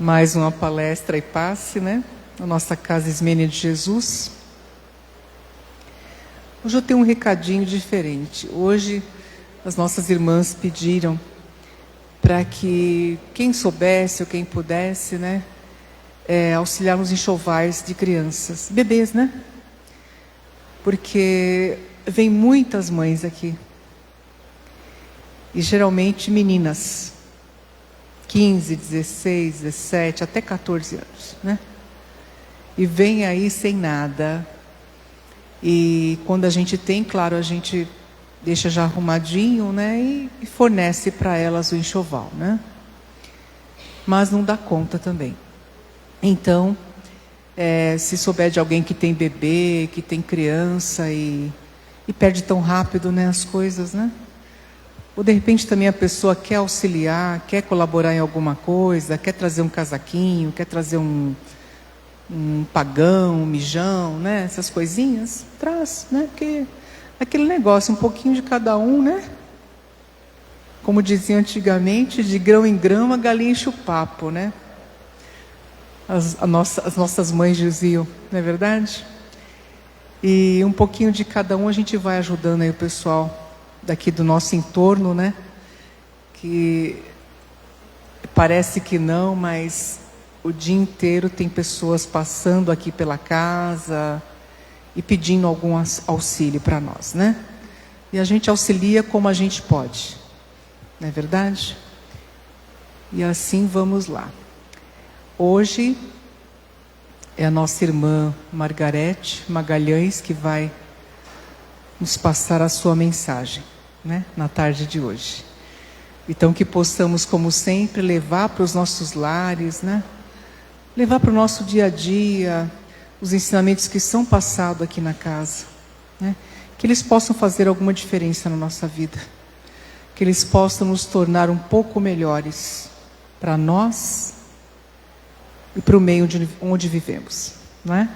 Mais uma palestra e passe, né? Na nossa Casa Ismênia de Jesus. Hoje eu tenho um recadinho diferente. Hoje as nossas irmãs pediram para que quem soubesse ou quem pudesse, né? Auxiliar nos enxovais de crianças, bebês, né? Porque vem muitas mães aqui. E geralmente meninas. 15, 16, 17, até 14 anos, né? E vem aí sem nada. E quando a gente tem, claro, a gente deixa já arrumadinho, né? E fornece para elas o enxoval, né? Mas não dá conta também. Então, se souber de alguém que tem bebê, que tem criança e perde tão rápido, né, as coisas, né? Ou de repente também a pessoa quer auxiliar, quer colaborar em alguma coisa, quer trazer um casaquinho, quer trazer um pagão, um mijão, né? Essas coisinhas, traz, né? Porque aquele negócio, um pouquinho de cada um, né? Como diziam antigamente, de grão em grão a galinha enche o papo, né? As nossas mães diziam, não é verdade? E um pouquinho de cada um a gente vai ajudando aí o pessoal daqui do nosso entorno, né? Que parece que não, mas o dia inteiro tem pessoas passando aqui pela casa e pedindo algum auxílio para nós, né? E a gente auxilia como a gente pode, não é verdade? E assim vamos lá. Hoje é a nossa irmã Margarete Magalhães que vai nos passar a sua mensagem, né, na tarde de hoje. Então que possamos, como sempre, levar para os nossos lares, né, levar para o nosso dia a dia os ensinamentos que são passados aqui na casa, né, que eles possam fazer alguma diferença na nossa vida, que eles possam nos tornar um pouco melhores para nós e para o meio onde vivemos, não é?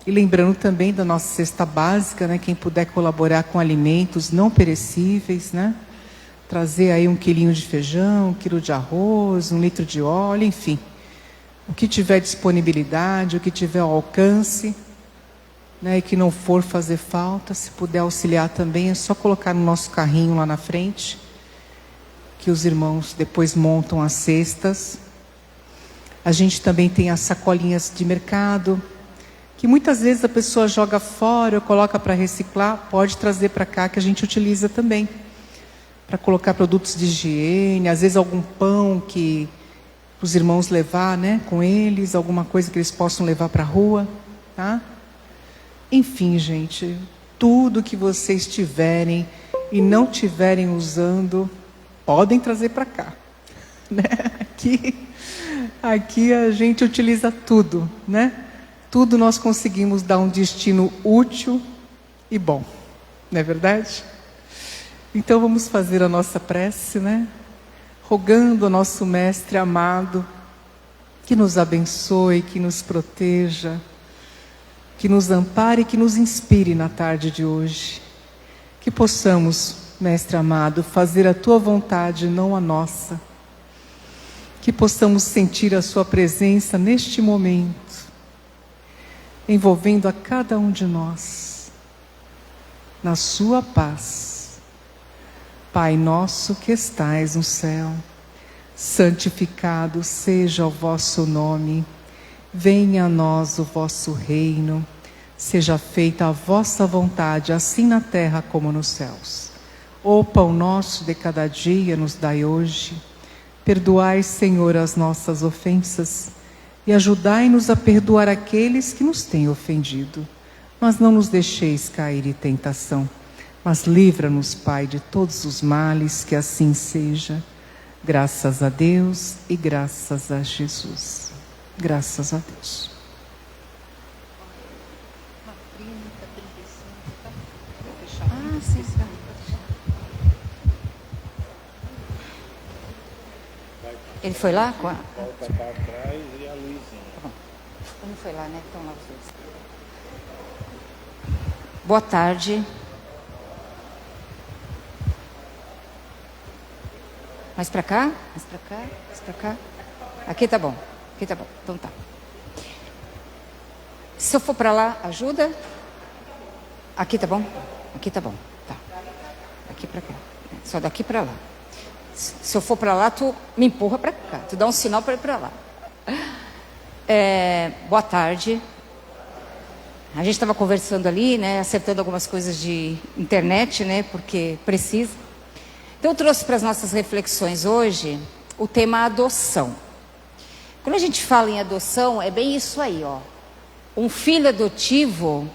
E lembrando também da nossa cesta básica, né? Quem puder colaborar com alimentos não perecíveis, né? Trazer aí 1 quilinho de feijão, 1 quilo de arroz, 1 litro de óleo, enfim. O que tiver disponibilidade, o que tiver ao alcance, né? E que não for fazer falta, se puder auxiliar também, é só colocar no nosso carrinho lá na frente, que os irmãos depois montam as cestas. A gente também tem as sacolinhas de mercado, que muitas vezes a pessoa joga fora, ou coloca para reciclar, pode trazer para cá que a gente utiliza também, para colocar produtos de higiene, às vezes algum pão que os irmãos levar, né, com eles, alguma coisa que eles possam levar para a rua, tá? Enfim, gente, tudo que vocês tiverem e não tiverem usando, podem trazer para cá, né? Aqui a gente utiliza tudo, né? Tudo nós conseguimos dar um destino útil e bom, não é verdade? Então vamos fazer a nossa prece, né? Rogando ao nosso Mestre amado que nos abençoe, que nos proteja, que nos ampare e que nos inspire na tarde de hoje. Que possamos, Mestre amado, fazer a Tua vontade, não a nossa. Que possamos sentir a Sua presença neste momento, envolvendo a cada um de nós, na Sua paz. Pai nosso que estais no céu, santificado seja o vosso nome, venha a nós o vosso reino, seja feita a vossa vontade, assim na terra como nos céus. O pão nosso de cada dia nos dai hoje. Perdoai, Senhor, as nossas ofensas e ajudai-nos a perdoar aqueles que nos têm ofendido. Mas não nos deixeis cair em tentação, mas livra-nos, Pai, de todos os males, que assim seja. Graças a Deus e graças a Jesus. Graças a Deus. Ele foi lá com a... Volta para trás e a luzinha. Ele foi lá, né? Estão lá os dois. Boa tarde. Mais pra cá? Mais pra cá? Mais pra cá? Aqui tá bom. Aqui tá bom. Então tá. Se eu for pra lá, ajuda? Aqui tá bom? Aqui tá bom. Tá. Daqui pra cá. Só daqui pra lá. Se eu for pra lá, tu me empurra pra cá. Tu dá um sinal pra ir pra lá. Boa tarde. A gente estava conversando ali, né? Acertando algumas coisas de internet, né? Porque precisa. Então eu trouxe para as nossas reflexões hoje o tema adoção. Quando a gente fala em adoção, é bem isso aí, ó. Um filho adotivo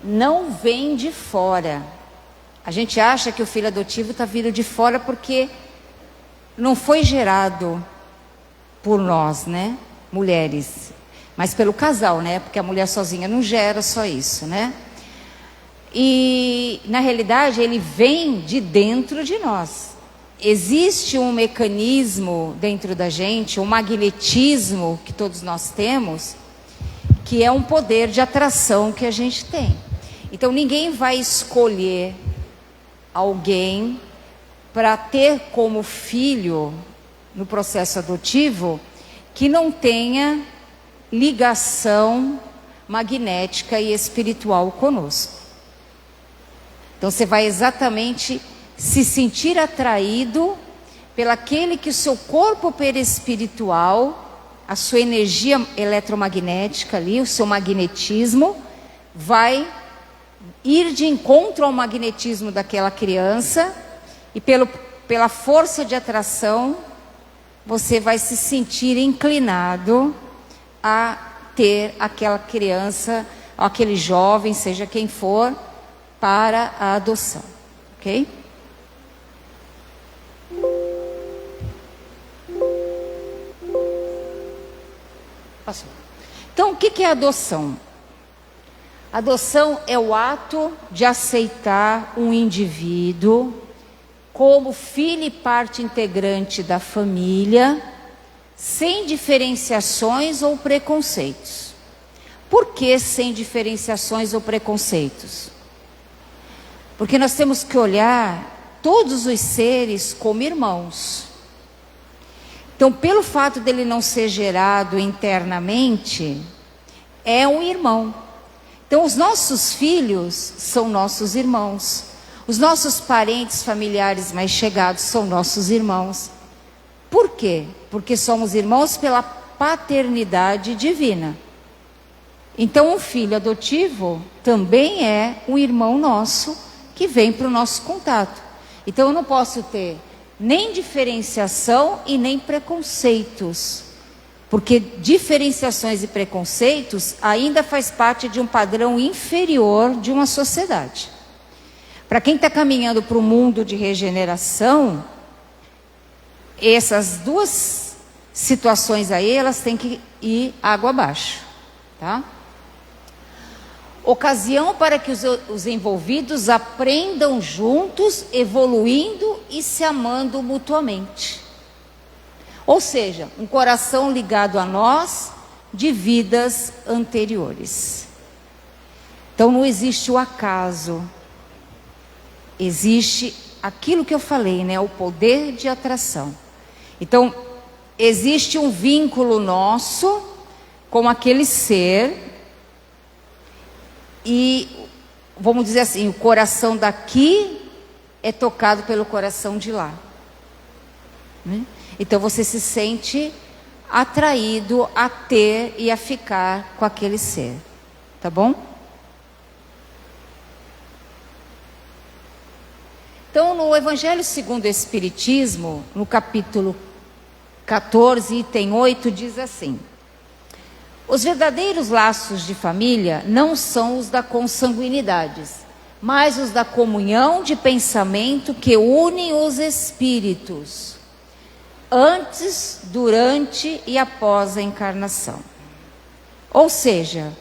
não vem de fora. A gente acha que o filho adotivo está vindo de fora porque não foi gerado por nós, né? Mulheres. Mas pelo casal, né? Porque a mulher sozinha não gera só isso, né? E, na realidade, ele vem de dentro de nós. Existe um mecanismo dentro da gente, um magnetismo que todos nós temos, que é um poder de atração que a gente tem. Então, ninguém vai escolher alguém para ter como filho, no processo adotivo, que não tenha ligação magnética e espiritual conosco. Então você vai exatamente se sentir atraído pelaquele que o seu corpo perispiritual, a sua energia eletromagnética ali, o seu magnetismo, vai ir de encontro ao magnetismo daquela criança e pela força de atração, você vai se sentir inclinado a ter aquela criança, aquele jovem, seja quem for, para a adoção, ok? Passou. Então, o que é adoção? Adoção é o ato de aceitar um indivíduo como filho e parte integrante da família, sem diferenciações ou preconceitos. Por que sem diferenciações ou preconceitos? Porque nós temos que olhar todos os seres como irmãos. Então, pelo fato dele não ser gerado internamente, é um irmão. Então, os nossos filhos são nossos irmãos. Os nossos parentes familiares mais chegados são nossos irmãos. Por quê? Porque somos irmãos pela paternidade divina. Então, um filho adotivo também é um irmão nosso que vem para o nosso contato. Então, eu não posso ter nem diferenciação e nem preconceitos. Porque diferenciações e preconceitos ainda faz parte de um padrão inferior de uma sociedade. Para quem está caminhando para o mundo de regeneração, essas duas situações aí, elas têm que ir água abaixo, tá? Ocasião para que os envolvidos aprendam juntos, evoluindo e se amando mutuamente. Ou seja, um coração ligado a nós de vidas anteriores. Então não existe o acaso. Existe aquilo que eu falei, né? O poder de atração. Então, existe um vínculo nosso com aquele ser. E, vamos dizer assim, o coração daqui é tocado pelo coração de lá. Né? Então você se sente atraído a ter e a ficar com aquele ser. Tá bom? Então, no Evangelho segundo o Espiritismo, no capítulo 14, item 8, diz assim: os verdadeiros laços de família não são os da consanguinidade, mas os da comunhão de pensamento que unem os espíritos, antes, durante e após a encarnação. Ou seja,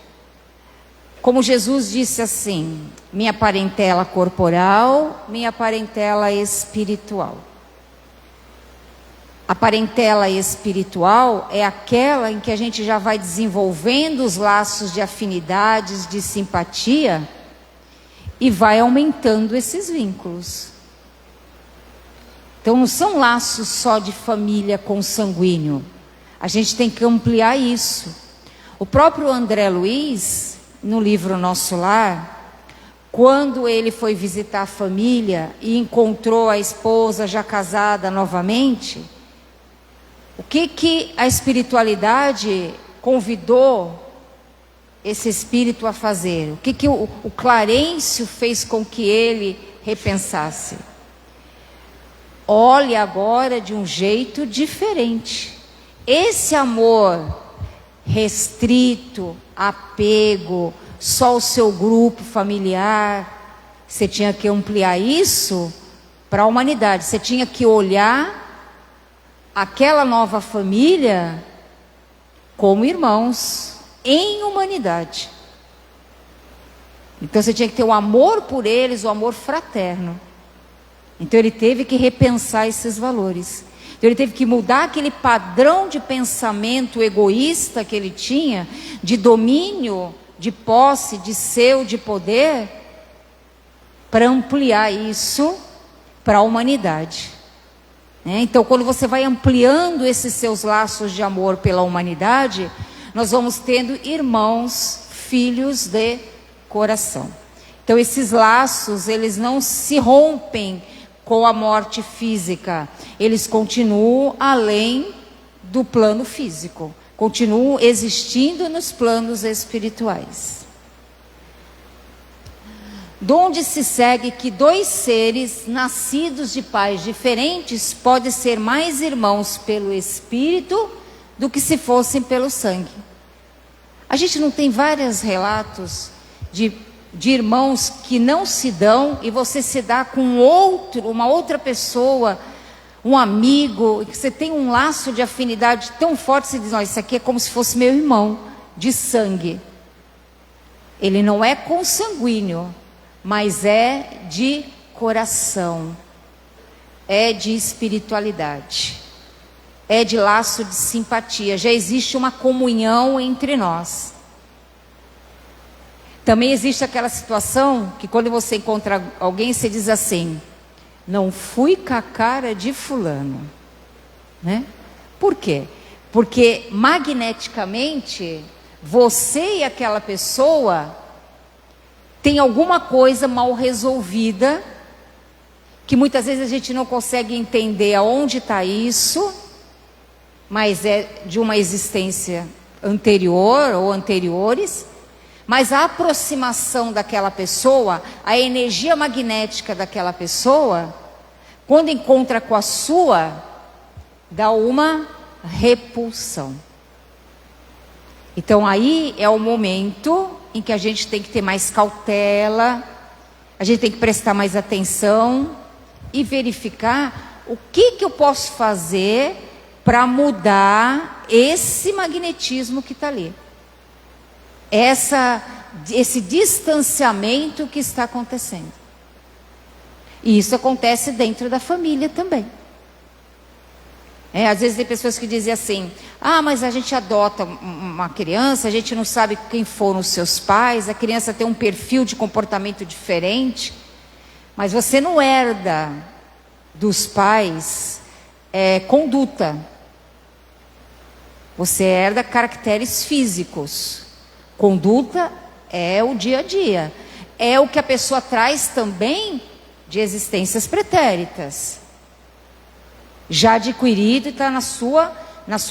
como Jesus disse assim: minha parentela corporal, minha parentela espiritual. A parentela espiritual é aquela em que a gente já vai desenvolvendo os laços de afinidades, de simpatia, e vai aumentando esses vínculos. Então não são laços só de família consanguíneo. A gente tem que ampliar isso. O próprio André Luiz, no livro Nosso Lar, quando ele foi visitar a família e encontrou a esposa já casada novamente, o que a espiritualidade convidou esse espírito a fazer? O que o Clarencio fez com que ele repensasse? Olhe agora de um jeito diferente. Esse amor restrito, apego, só o seu grupo familiar, você tinha que ampliar isso para a humanidade. Você tinha que olhar aquela nova família como irmãos em humanidade. Então você tinha que ter o amor por eles, o amor fraterno. Então ele teve que repensar esses valores. Então ele teve que mudar aquele padrão de pensamento egoísta que ele tinha, de domínio, de posse, de seu, de poder, para ampliar isso para a humanidade. Então quando você vai ampliando esses seus laços de amor pela humanidade, nós vamos tendo irmãos, filhos de coração. Então esses laços, eles não se rompem com a morte física, eles continuam além do plano físico, continuam existindo nos planos espirituais. Donde se segue que dois seres nascidos de pais diferentes podem ser mais irmãos pelo espírito do que se fossem pelo sangue. A gente não tem vários relatos de irmãos que não se dão e você se dá com uma outra pessoa, um amigo, que você tem um laço de afinidade tão forte, você diz, isso aqui é como se fosse meu irmão de sangue. Ele não é consanguíneo, mas é de coração, é de espiritualidade, é de laço de simpatia, já existe uma comunhão entre nós. Também existe aquela situação que quando você encontra alguém, você diz assim, não fui com a cara de fulano, né? Por quê? Porque magneticamente, você e aquela pessoa tem alguma coisa mal resolvida, que muitas vezes a gente não consegue entender aonde está isso, mas é de uma existência anterior ou anteriores. Mas a aproximação daquela pessoa, a energia magnética daquela pessoa, quando encontra com a sua, dá uma repulsão. Então aí é o momento em que a gente tem que ter mais cautela, a gente tem que prestar mais atenção e verificar o que eu posso fazer para mudar esse magnetismo que está ali. Esse distanciamento que está acontecendo. E isso acontece dentro da família também. Às vezes tem pessoas que dizem assim, mas a gente adota uma criança, a gente não sabe quem foram os seus pais, a criança tem um perfil de comportamento diferente, mas você não herda dos pais conduta. Você herda caracteres físicos. Conduta é o dia a dia. É o que a pessoa traz também de existências pretéritas. Já adquirido e está na sua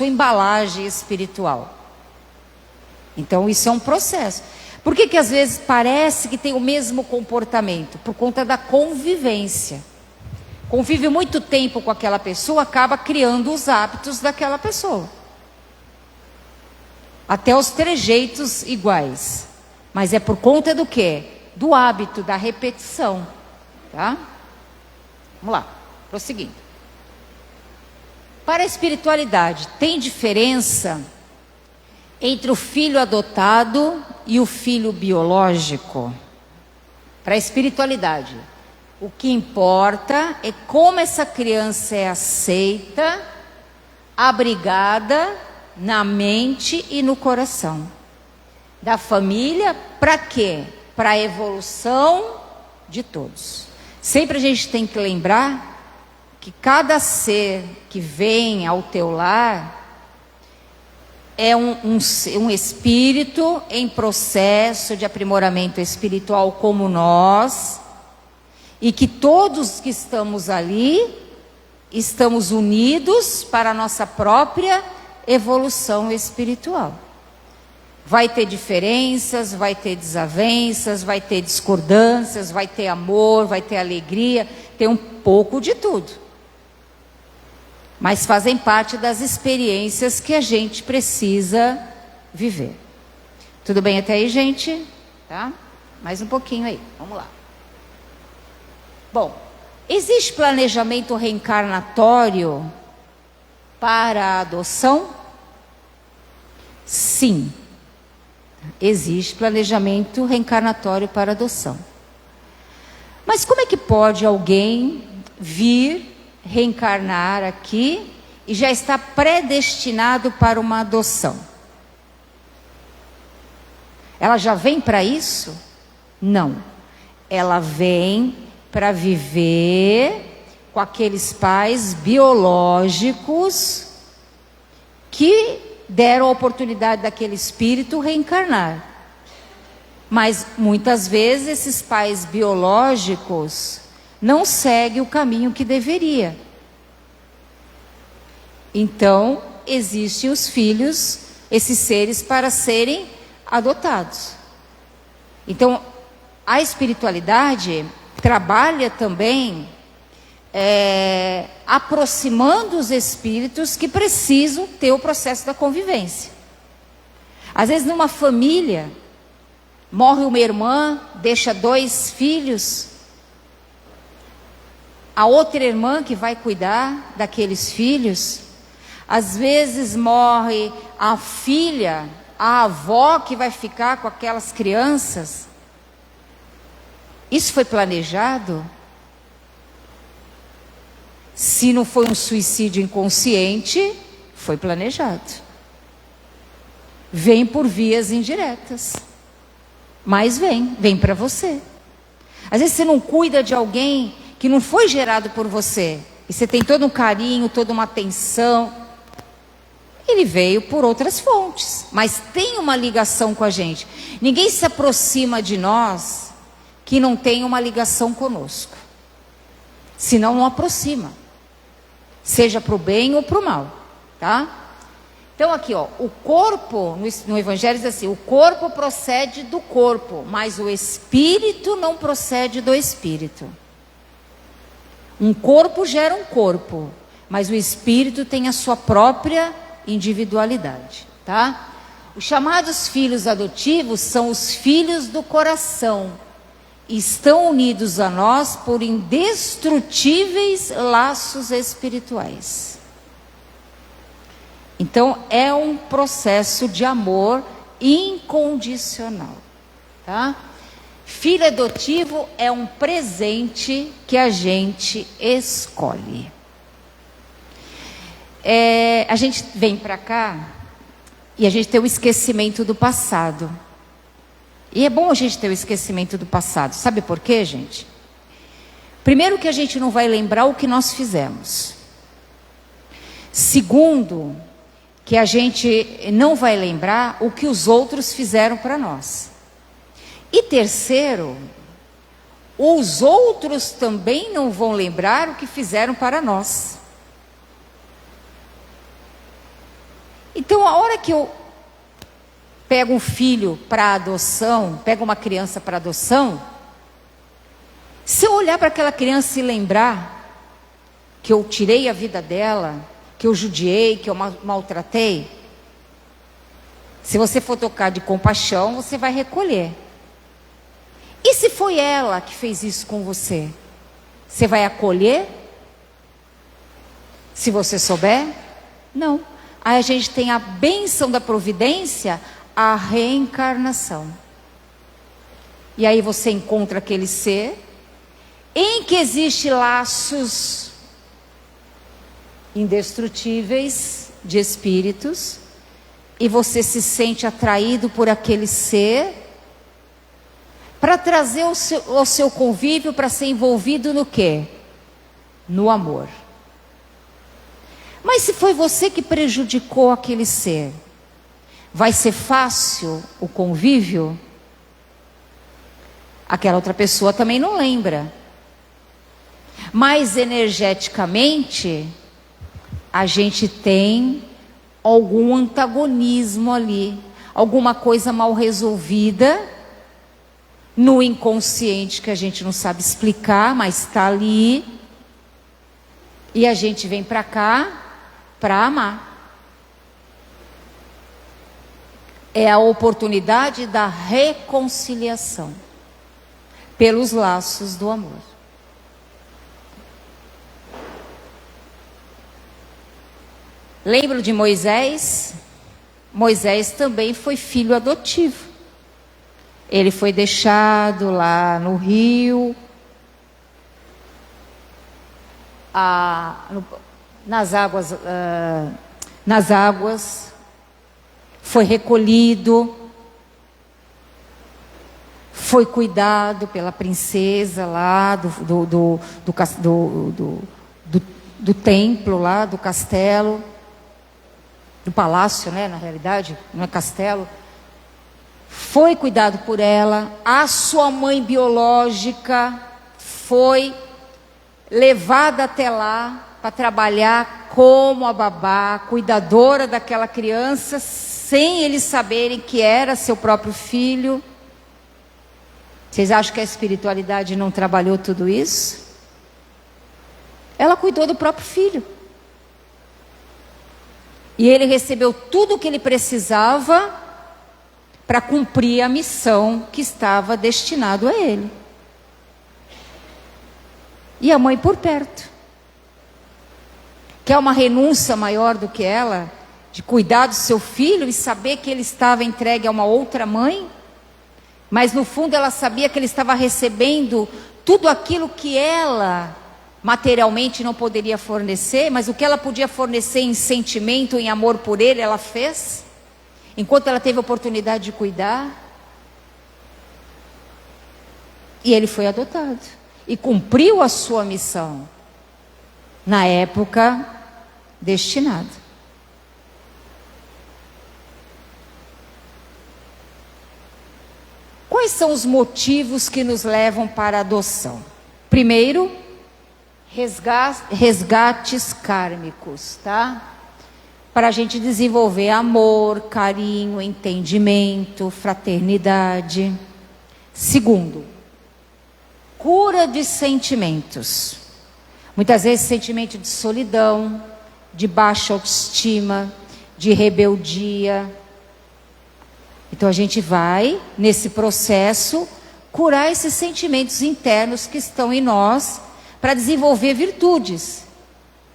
embalagem espiritual. Então isso é um processo. Por que às vezes parece que tem o mesmo comportamento? Por conta da convivência. Convive muito tempo com aquela pessoa, acaba criando os hábitos daquela pessoa. Até os trejeitos iguais. Mas é por conta do quê? Do hábito, da repetição. Tá? Vamos lá, prosseguindo. Para a espiritualidade, tem diferença entre o filho adotado e o filho biológico? Para a espiritualidade, o que importa é como essa criança é aceita, abrigada na mente e no coração da família. Para quê? Para a evolução de todos. Sempre a gente tem que lembrar que cada ser que vem ao teu lar é um espírito em processo de aprimoramento espiritual como nós, e que todos que estamos ali estamos unidos para a nossa própria evolução espiritual. Vai ter diferenças, vai ter desavenças, vai ter discordâncias, vai ter amor, vai ter alegria, tem um pouco de tudo. Mas fazem parte das experiências que a gente precisa viver. Tudo bem até aí, gente? Tá? Mais um pouquinho aí, vamos lá. Bom, existe planejamento reencarnatório para a adoção? Sim. Existe planejamento reencarnatório para adoção. Mas como é que pode alguém vir reencarnar aqui e já está predestinado para uma adoção? Ela já vem para isso? Não. Ela vem para viver com aqueles pais biológicos que deram a oportunidade daquele espírito reencarnar. Mas muitas vezes esses pais biológicos não seguem o caminho que deveria. Então, existem os filhos, esses seres, para serem adotados. Então, a espiritualidade trabalha também aproximando os espíritos que precisam ter o processo da convivência. Às vezes, numa família, morre uma irmã, deixa 2 filhos. A outra irmã que vai cuidar daqueles filhos. Às vezes morre a filha, a avó que vai ficar com aquelas crianças. Isso foi planejado? Se não foi um suicídio inconsciente, foi planejado. Vem por vias indiretas. Mas vem para você. Às vezes você não cuida de alguém que não foi gerado por você, e você tem todo um carinho, toda uma atenção. Ele veio por outras fontes, mas tem uma ligação com a gente. Ninguém se aproxima de nós que não tem uma ligação conosco. Senão não aproxima. Seja para o bem ou para o mal, tá? Então aqui, ó, o corpo, no Evangelho diz assim, o corpo procede do corpo, mas o espírito não procede do espírito. Um corpo gera um corpo, mas o espírito tem a sua própria individualidade, tá? Os chamados filhos adotivos são os filhos do coração. Estão unidos a nós por indestrutíveis laços espirituais. Então, é um processo de amor incondicional, tá? Filho adotivo é um presente que a gente escolhe. A gente vem para cá e a gente tem o esquecimento do passado. E é bom a gente ter o esquecimento do passado. Sabe por quê, gente? Primeiro que a gente não vai lembrar o que nós fizemos. Segundo, que a gente não vai lembrar o que os outros fizeram para nós. E terceiro, os outros também não vão lembrar o que fizeram para nós. Então, a hora que eu pego um filho para adoção, pego uma criança para adoção, se eu olhar para aquela criança e lembrar que eu tirei a vida dela, que eu judiei, que eu maltratei, se você for tocar de compaixão, você vai recolher. E se foi ela que fez isso com você? Você vai acolher? Se você souber? Não. Aí a gente tem a bênção da providência, a reencarnação. E aí você encontra aquele ser em que existem laços indestrutíveis de espíritos, e você se sente atraído por aquele ser para trazer o seu convívio, para ser envolvido no quê? No amor. Mas se foi você que prejudicou aquele ser, vai ser fácil o convívio? Aquela outra pessoa também não lembra. Mas energeticamente, a gente tem algum antagonismo ali, alguma coisa mal resolvida no inconsciente que a gente não sabe explicar, mas está ali. E a gente vem para cá para amar. É a oportunidade da reconciliação pelos laços do amor. Lembro de Moisés? Moisés também foi filho adotivo. Ele foi deixado lá no rio, nas águas, foi recolhido, foi cuidado pela princesa lá do templo lá, do castelo, do palácio, né, na realidade, não é castelo. Foi cuidado por ela. A sua mãe biológica foi levada até lá para trabalhar como a babá, cuidadora daquela criança, sem eles saberem que era seu próprio filho. Vocês acham que a espiritualidade não trabalhou tudo isso? Ela cuidou do próprio filho. E ele recebeu tudo o que ele precisava para cumprir a missão que estava destinado a ele. E a mãe por perto. Quer uma renúncia maior do que ela? De cuidar do seu filho e saber que ele estava entregue a uma outra mãe? Mas no fundo ela sabia que ele estava recebendo tudo aquilo que ela materialmente não poderia fornecer, mas o que ela podia fornecer em sentimento, em amor por ele, ela fez, enquanto ela teve a oportunidade de cuidar. E ele foi adotado e cumpriu a sua missão na época destinada. Quais são os motivos que nos levam para a adoção? Primeiro, resgates kármicos, tá? Para a gente desenvolver amor, carinho, entendimento, fraternidade. Segundo, cura de sentimentos. Muitas vezes sentimento de solidão, de baixa autoestima, de rebeldia. Então a gente vai, nesse processo, curar esses sentimentos internos que estão em nós, para desenvolver virtudes.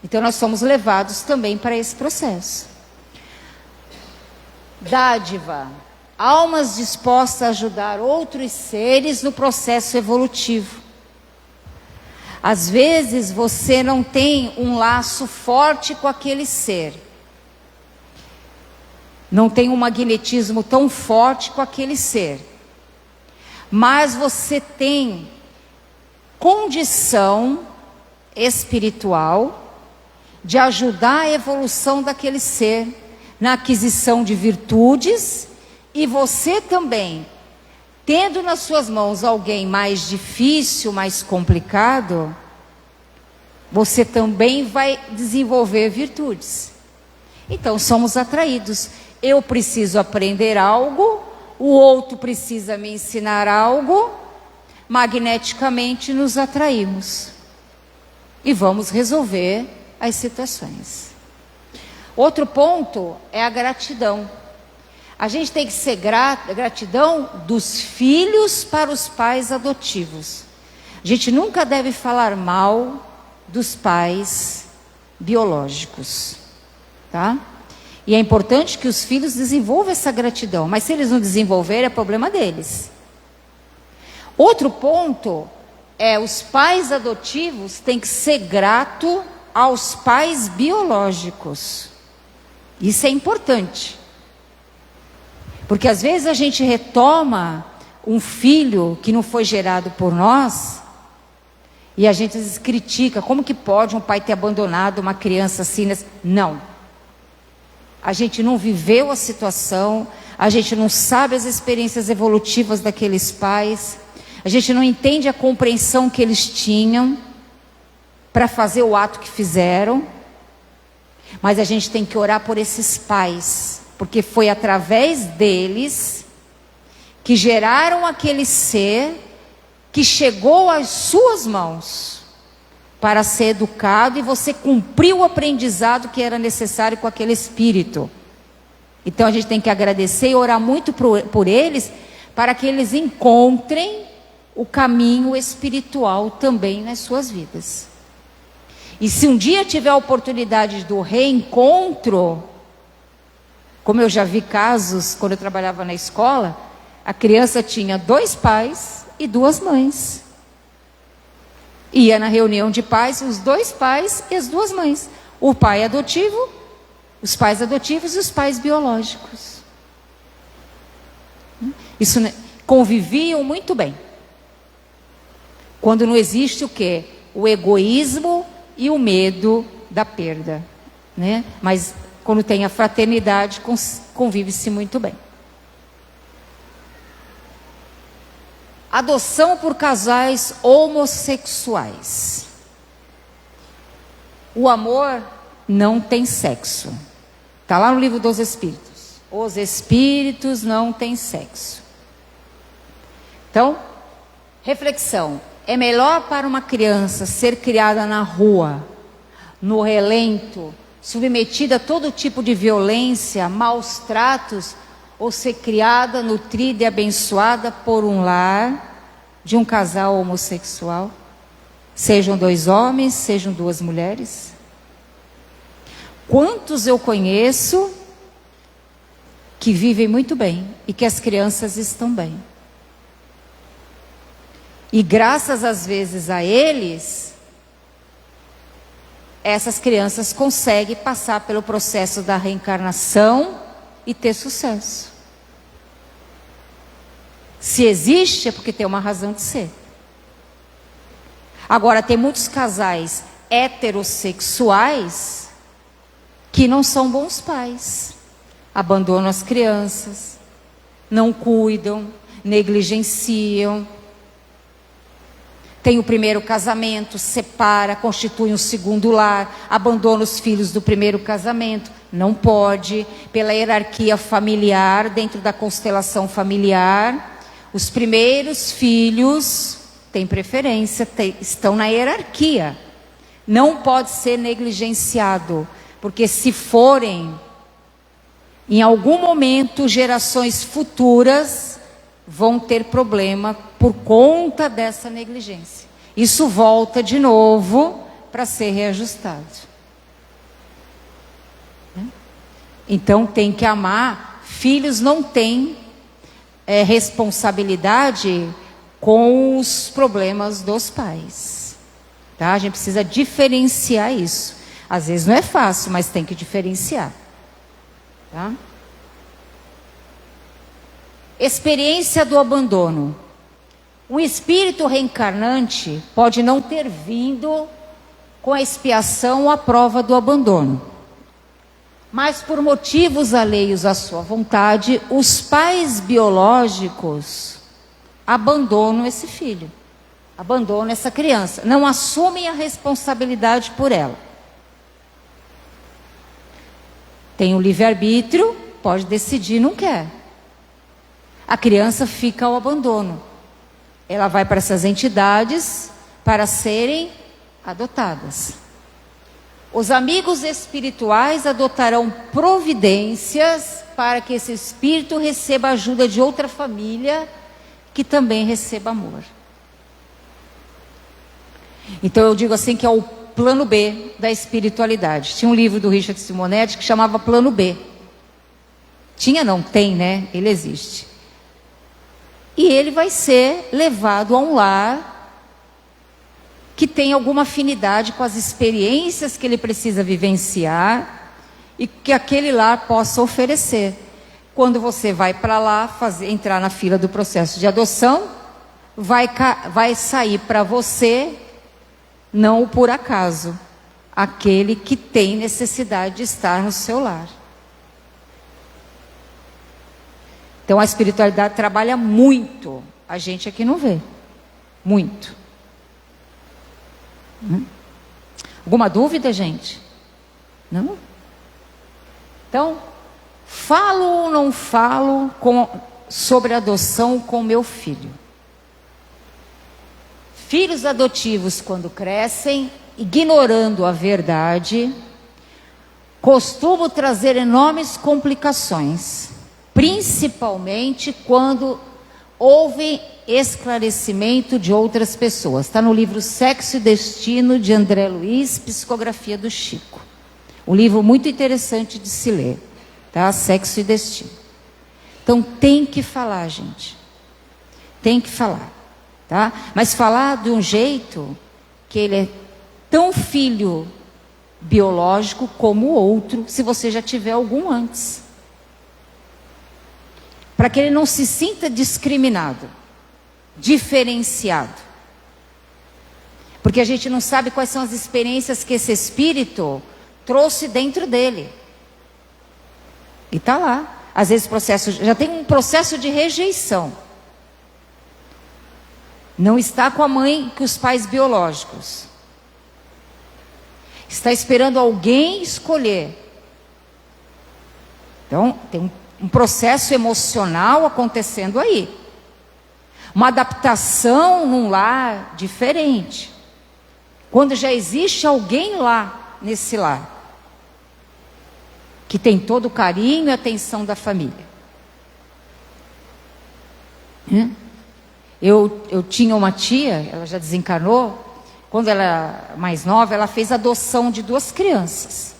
Então nós somos levados também para esse processo. Dádiva. Almas dispostas a ajudar outros seres no processo evolutivo. Às vezes você não tem um laço forte com aquele ser. Não tem um magnetismo tão forte com aquele ser. Mas você tem condição espiritual de ajudar a evolução daquele ser na aquisição de virtudes, e você também, tendo nas suas mãos alguém mais difícil, mais complicado, você também vai desenvolver virtudes. Então somos atraídos. Eu preciso aprender algo, o outro precisa me ensinar algo, magneticamente nos atraímos e vamos resolver as situações. Outro ponto é a gratidão. A gente tem que ser gratidão dos filhos para os pais adotivos. A gente nunca deve falar mal dos pais biológicos, tá? E é importante que os filhos desenvolvam essa gratidão, mas se eles não desenvolverem, é problema deles. Outro ponto é os pais adotivos têm que ser gratos aos pais biológicos. Isso é importante. Porque às vezes a gente retoma um filho que não foi gerado por nós E a gente às vezes critica, como que pode um pai ter abandonado uma criança assim? Não. A gente não viveu a situação, a gente não sabe as experiências evolutivas daqueles pais, a gente não entende a compreensão que eles tinham para fazer o ato que fizeram, mas a gente tem que orar por esses pais, porque foi através deles que geraram aquele ser que chegou às suas mãos para ser educado, e você cumpriu o aprendizado que era necessário com aquele espírito. Então a gente tem que agradecer e orar muito por eles, para que eles encontrem o caminho espiritual também nas suas vidas. E se um dia tiver a oportunidade do reencontro, como eu já vi casos quando eu trabalhava na escola, a criança tinha 2 pais e 2 mães. Ia na reunião de pais, os 2 pais e as 2 mães. O pai adotivo, os pais adotivos e os pais biológicos. Isso, conviviam muito bem. Quando não existe o quê? O egoísmo e o medo da perda, né? Mas quando tem a fraternidade, convive-se muito bem. Adoção por casais homossexuais. O amor não tem sexo. Está lá no livro dos Espíritos. Os Espíritos não têm sexo. Então, reflexão. É melhor para uma criança ser criada na rua, no relento, submetida a todo tipo de violência, maus tratos, ou ser criada, nutrida e abençoada por um lar de um casal homossexual? Sejam 2 homens, sejam 2 mulheres. Quantos eu conheço que vivem muito bem e que as crianças estão bem? E graças às vezes a eles, essas crianças conseguem passar pelo processo da reencarnação e ter sucesso. Se existe, é porque tem uma razão de ser. Agora, tem muitos casais heterossexuais que não são bons pais. Abandonam as crianças, não cuidam, negligenciam. Tem o primeiro casamento, separa, constitui um segundo lar, abandona os filhos do primeiro casamento. Não pode, pela hierarquia familiar, dentro da constelação familiar, os primeiros filhos têm preferência, estão na hierarquia. Não pode ser negligenciado, porque se forem, em algum momento, gerações futuras vão ter problema por conta dessa negligência. Isso volta de novo para ser reajustado. Então tem que amar. Filhos não têm responsabilidade com os problemas dos pais, tá? A gente precisa diferenciar isso. Às vezes não é fácil, mas tem que diferenciar, tá? Experiência do abandono. Um espírito reencarnante pode não ter vindo com a expiação ou a prova do abandono, mas por motivos alheios à sua vontade, os pais biológicos abandonam esse filho, abandonam essa criança, não assumem a responsabilidade por ela. Tem o livre-arbítrio, pode decidir, não quer. A criança fica ao abandono. Ela vai para essas entidades para serem adotadas. Os amigos espirituais adotarão providências para que esse espírito receba ajuda de outra família que também receba amor. Então eu digo assim que é o plano B da espiritualidade. Tinha um livro do Richard Simonetti que chamava Plano B. Tinha não, tem, né? Ele existe. E ele vai ser levado a um lar que tem alguma afinidade com as experiências que ele precisa vivenciar e que aquele lar possa oferecer. Quando você vai para lá, entrar na fila do processo de adoção, vai sair para você não o por acaso, aquele que tem necessidade de estar no seu lar. Então a espiritualidade trabalha muito, a gente aqui não vê, muito. Alguma dúvida, gente? Não? Então, falo ou não falo sobre adoção com meu filho? Filhos adotivos, quando crescem, ignorando a verdade, costumam trazer enormes complicações, principalmente quando houve esclarecimento de outras pessoas. Está no livro Sexo e Destino, de André Luiz, psicografia do Chico. Um livro muito interessante de se ler, tá? Sexo e Destino. Então tem que falar, gente. Tem que falar, tá? Mas falar de um jeito que ele é tão filho biológico como o outro, se você já tiver algum antes. Para que ele não se sinta discriminado, diferenciado. Porque a gente não sabe quais são as experiências que esse espírito trouxe dentro dele. E está lá. Às vezes já tem um processo de rejeição. Não está com a mãe, com os pais biológicos. Está esperando alguém escolher. Então, tem um processo emocional acontecendo aí. Uma adaptação num lar diferente. Quando já existe alguém lá, nesse lar, que tem todo o carinho e atenção da família. Eu tinha uma tia, ela já desencarnou. Quando ela era mais nova, ela fez adoção de 2 crianças.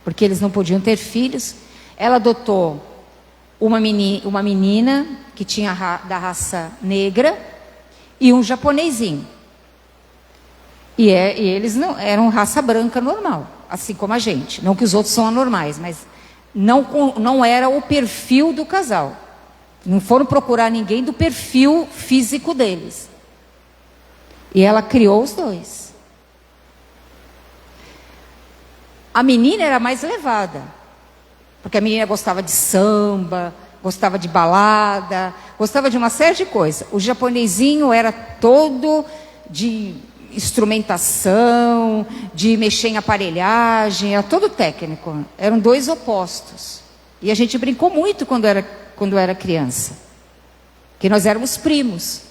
Porque eles não podiam ter filhos. Ela adotou uma menina que tinha da raça negra e um japonesinho. E eles não eram raça branca normal, assim como a gente. Não que os outros são anormais, mas não era o perfil do casal. Não foram procurar ninguém do perfil físico deles. E ela criou os 2. A menina era mais levada. Porque a menina gostava de samba, gostava de balada, gostava de uma série de coisas. O japonesinho era todo de instrumentação, de mexer em aparelhagem, era todo técnico. Eram 2 opostos. E a gente brincou muito quando era criança. Que nós éramos primos.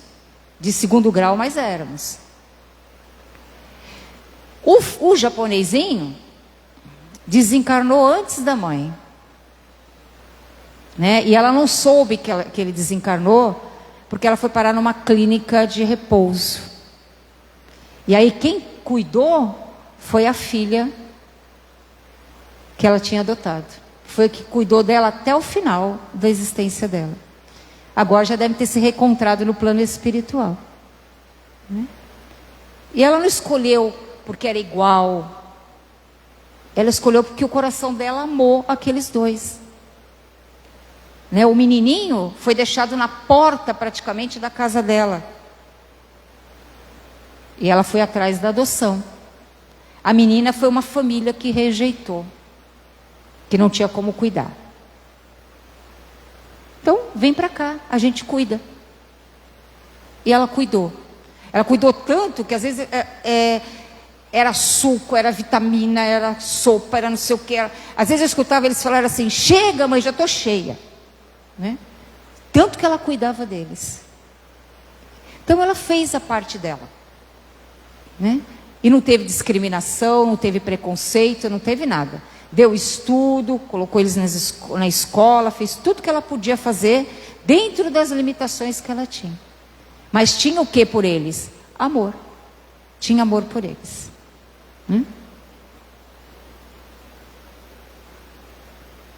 De 2º grau, mas éramos. O japonesinho desencarnou antes da mãe. Né? E ela não soube que ele desencarnou, porque ela foi parar numa clínica de repouso. E aí quem cuidou foi a filha que ela tinha adotado. Foi que cuidou dela até o final da existência dela. Agora já deve ter se reencontrado no plano espiritual. Né? E ela não escolheu porque era igual. Ela escolheu porque o coração dela amou aqueles 2. Né? O menininho foi deixado na porta praticamente da casa dela. E ela foi atrás da adoção. A menina foi uma família que rejeitou. Que não tinha como cuidar. Então, vem para cá, a gente cuida. E ela cuidou. Ela cuidou tanto que às vezes era suco, era vitamina, era sopa, era não sei o que. Às vezes eu escutava eles falarem assim, chega mãe, já estou cheia. Né? Tanto que ela cuidava deles. Então ela fez a parte dela. Né? E não teve discriminação, não teve preconceito, não teve nada. Deu estudo, colocou eles na escola, fez tudo que ela podia fazer dentro das limitações que ela tinha. Mas tinha o que por eles? Amor. Tinha amor por eles.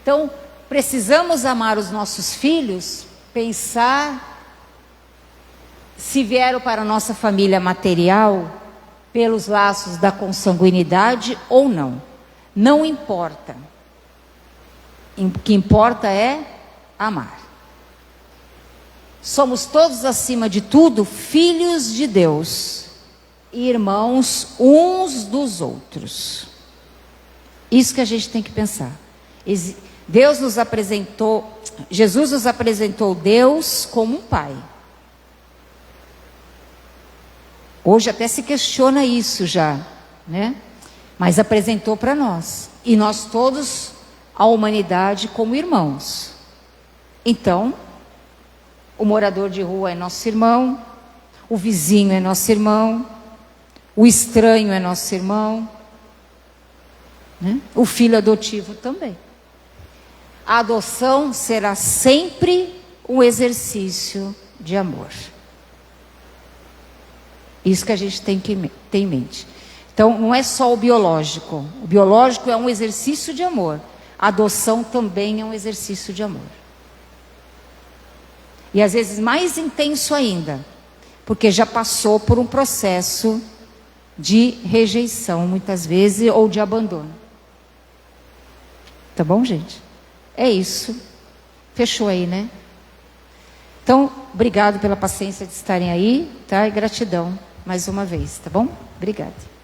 Então, precisamos amar os nossos filhos, pensar se vieram para a nossa família material pelos laços da consanguinidade ou não. Não importa. O que importa é amar. Somos todos, acima de tudo, filhos de Deus. irmãos uns dos outros. Isso que a gente tem que pensar. Deus nos apresentou, Jesus nos apresentou Deus como um pai. Hoje até se questiona isso já, né? Mas apresentou para nós. E nós todos, a humanidade, como irmãos. Então, o morador de rua é nosso irmão, o vizinho é nosso irmão, o estranho é nosso irmão, né? O filho adotivo também. A adoção será sempre um exercício de amor. Isso que a gente tem que ter em mente. Então, não é só o biológico. O biológico é um exercício de amor. A adoção também é um exercício de amor. E às vezes mais intenso ainda, porque já passou por um processo de rejeição, muitas vezes, ou de abandono. Tá bom, gente? É isso. Fechou aí, né? Então, obrigado pela paciência de estarem aí, tá? E gratidão mais uma vez, tá bom? Obrigada.